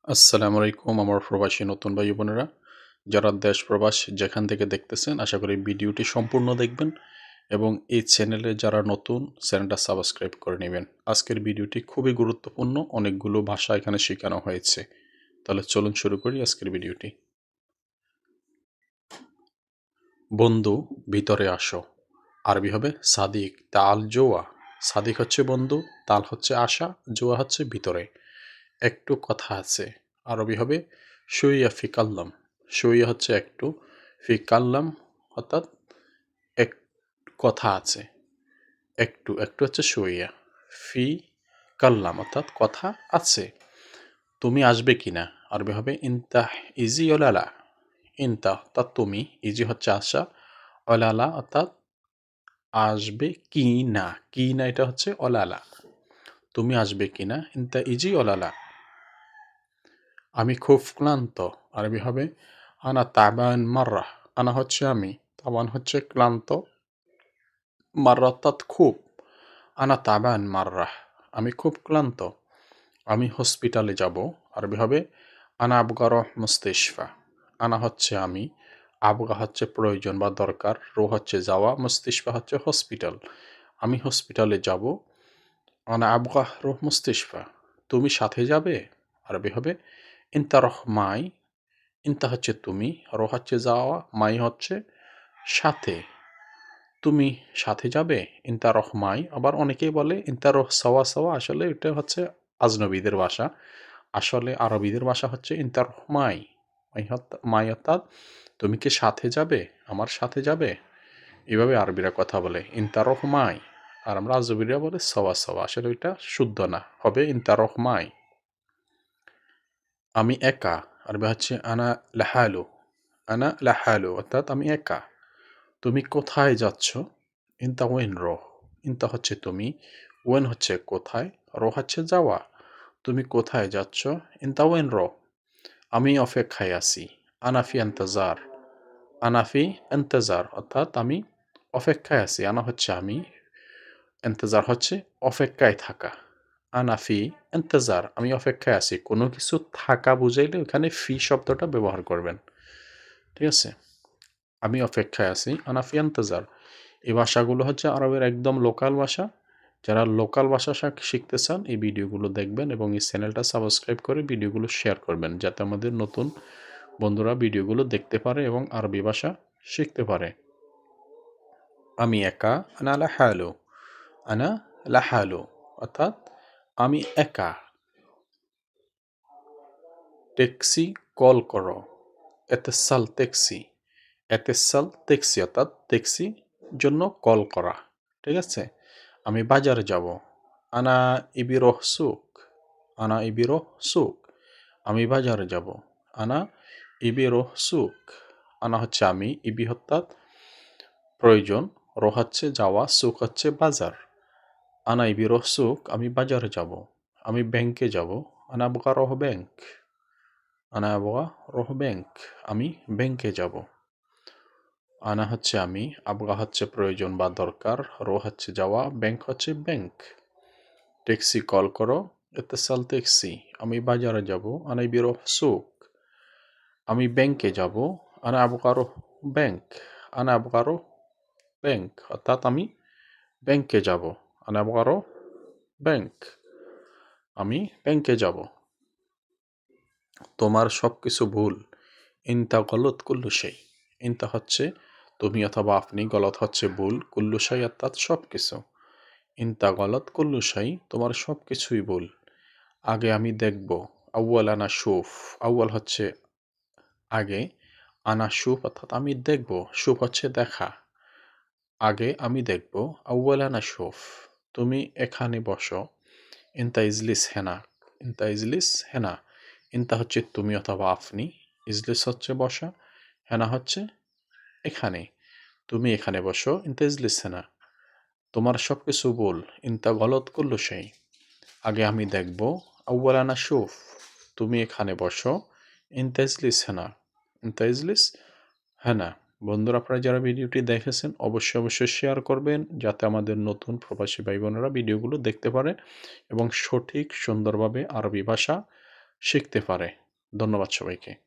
আসসালামু আলাইকুম আমার প্রবাসী নতুন ভাই বোনেরা যারা দেশ প্রবাস যেখান থেকে দেখতেছেন আশা করি ভিডিওটি সম্পূর্ণ দেখবেন এবং এই চ্যানেলে যারা নতুন চ্যানেলটা সাবস্ক্রাইব করে নেবেন। আজকের ভিডিওটি খুবই গুরুত্বপূর্ণ, অনেকগুলো ভাষা এখানে শেখানো হয়েছে। তাহলে চলুন শুরু করি আজকের ভিডিওটি। বন্ধু ভিতরে আসো, আরবি হবে সাদিক তাল জোয়া। সাদিক হচ্ছে বন্ধু, তাল হচ্ছে আশা, জোয়া হচ্ছে ভিতরে। একটু কথা আছে, আরবি হবে শুইয়া ফি কাল্লাম। শুইয়া হচ্ছে একটু, ফি কাল্লাম অর্থাৎ এক কথা আছে। একটু একটু হচ্ছে শুইয়া, ফি কাল্লাম অর্থাৎ কথা আছে। তুমি আসবে কিনা, আরবি হবে ইনতা ইজি ওলালা। ইনতা অর্থাৎ তুমি, ইজি হচ্ছে আশা, ওলালা অর্থাৎ আসবে কি না। কি না এটা হচ্ছে ওলালা। তুমি আসবে কিনা, ইনতা ইজি ওলালা। আমি খুব ক্লান্ত, আরবি হবে আনা তাবান মাররা। আনা হচ্ছে আমি, তাবান হচ্ছে ক্লান্ত, মাররা অর্থাৎ খুব। আনা তাবান মাররা, আমি খুব ক্লান্ত। আমি হসপিটালে যাব, আরবি হবে আনা আবগার মুস্তিশফা। আনা হচ্ছে আমি, আবগা হচ্ছে প্রয়োজন বা দরকার, রো হচ্ছে যাওয়া, মুস্তিশফা হচ্ছে হসপিটাল। আমি হসপিটালে যাব। আনা আবগা রোহ মুস্তিশফা। তুমি সাথে যাবে, আরবি হবে ইনতা রহ মাই। ইনতা হচ্ছে তুমি, রো হচ্ছে যাওয়া, মাই হচ্ছে সাথে। তুমি সাথে যাবে, ইনতা রহ মাই। আবার অনেকেই বলে ইনতা রহ সওয়া সওয়া, আসলে এটা হচ্ছে আজনবীদের ভাষা। আসলে আরবিদের ভাষা হচ্ছে ইনতা রহ মাই। মাই অর্থাৎ তুমি কি সাথে যাবে, আমার সাথে যাবে। এভাবে আরবিরা কথা বলে ইনতা রহ মাই। আর আমরা আজনবীরা বলে সওয়া সওয়া, আসলে এটা শুদ্ধ না, হবে ইনতা রহ মাই। আমি একা, আরবি হচ্ছে আনা লাহালু। আনা লাহালু অর্থাৎ আমি একা। তুমি কোথায় যাচ্ছ, ইনতা ওয়েন রোহ। ইনতা হচ্ছে তুমি, ওয়েন হচ্ছে কোথায়, রো হচ্ছে যাওয়া। তুমি কোথায় যাচ্ছ, ইনতা ওয়েন রোহ। আমি অপেক্ষায় আছি, আনাফি এন্তজার। আনাফি এন্তজার অর্থাৎ আমি অপেক্ষায় আছি। আনা হচ্ছে আমি, এন্তজার হচ্ছে অপেক্ষায় থাকা। আনাফি এন্তজার, আমি অপেক্ষায় আছি। কোনো কিছু থাকা বুঝাইলে ওখানে ফি শব্দটা ব্যবহার করবেন, ঠিক আছে। আমি অপেক্ষায় আছি, আনাফি এন্তজার। এই ভাষাগুলো হচ্ছে আরবের একদম লোকাল ভাষা। যারা লোকাল ভাষা শিখতে চান এই ভিডিওগুলো দেখবেন এবং এই চ্যানেলটা সাবস্ক্রাইব করে ভিডিওগুলো শেয়ার করবেন, যাতে আমাদের নতুন বন্ধুরা ভিডিওগুলো দেখতে পারে এবং আরবি ভাষা শিখতে পারে। আমি একা, আনা লাহালু। আনা লাহালু অর্থাৎ আমি একা। ট্যাক্সি কল করো, এতেসাল ট্যাক্সি। এতেসাল ট্যাক্সি অর্থাৎ ট্যাক্সি জন্য কল করা, ঠিক আছে। আমি বাজারে যাব, আনা ইবিরোহ সুক। আনা ইবিরোহ সুক, আমি বাজারে যাব। আনা ইবিরোহ সুক। আনা হচ্ছে আমি, ইবি অর্থাৎ প্রয়োজন, রোহ হচ্ছে যাওয়া, সুক হচ্ছে বাজার। আনা ইবিরোহ সুক, আমি বাজারে যাব। আমি ব্যাংকে যাব, আনা আবগা রোহ ব্যাংক। আনা আবগা রোহ ব্যাংক, আমি ব্যাংকে যাব। আনা হচ্ছে আমি, আবগা হচ্ছে প্রয়োজন বা দরকার, রো হচ্ছে যাওয়া, ব্যাংক হচ্ছে ব্যাংক। ট্যাক্সি কল করো, এতেসাল ট্যাক্সি। আমি বাজারে যাব, আনা ইবিরোহ সুক। আমি ব্যাংকে যাব, আনা আবগারো ব্যাংক। আনা আবগারো ব্যাংক অর্থাৎ আমি ব্যাংকে যাব। আনা আবগারো ব্যাংক, আমি ব্যাংকে যাব। তোমার সব কিছু ভুল, ইনতা গলত কুল্লু সেই। ইনতা হচ্ছে তুমি অথবা আপনি, গলত হচ্ছে ভুল, কুল্লু সেই অর্থাৎ সব কিছু। ইনতা গলত কুল্লু সেই, তোমার সব কিছুই ভুল। আগে আমি দেখব, আউয়াল আনা শুফ। আউয়াল হচ্ছে আগে, আনা শুফ অর্থাৎ আমি দেখব, শুফ হচ্ছে দেখা। আগে আমি দেখব, আউয়াল আনা শুফ। তুমি এখানে বসো, ইনতা ইজলিস হেনা। ইনতা ইজলিস হেনা। ইনতা হচ্ছে তুমি অথবা আপনি, ইজলিস হচ্ছে বসা, হেনা হচ্ছে এখানে। তুমি এখানে বসো, ইনতা ইজলিস হেনা। তোমার সব কিছু ভুল, ইনতা গলত কুল্লু সেই। আগে আমি দেখব, আউয়াল আনা শুফ। তুমি এখানে বসো, ইনতা ইজলিস হেনা। ইনতা ইজলিস হেনা। বন্ধুরা, আপনারা যারা ভিডিওটি দেখেছেন অবশ্যই শেয়ার করবেন, যাতে আমাদের নতুন প্রবাসী ভাই বোনেরা ভিডিওগুলো দেখতে পারে এবং সঠিক সুন্দরভাবে আরবি ভাষা শিখতে পারে। ধন্যবাদ সবাইকে।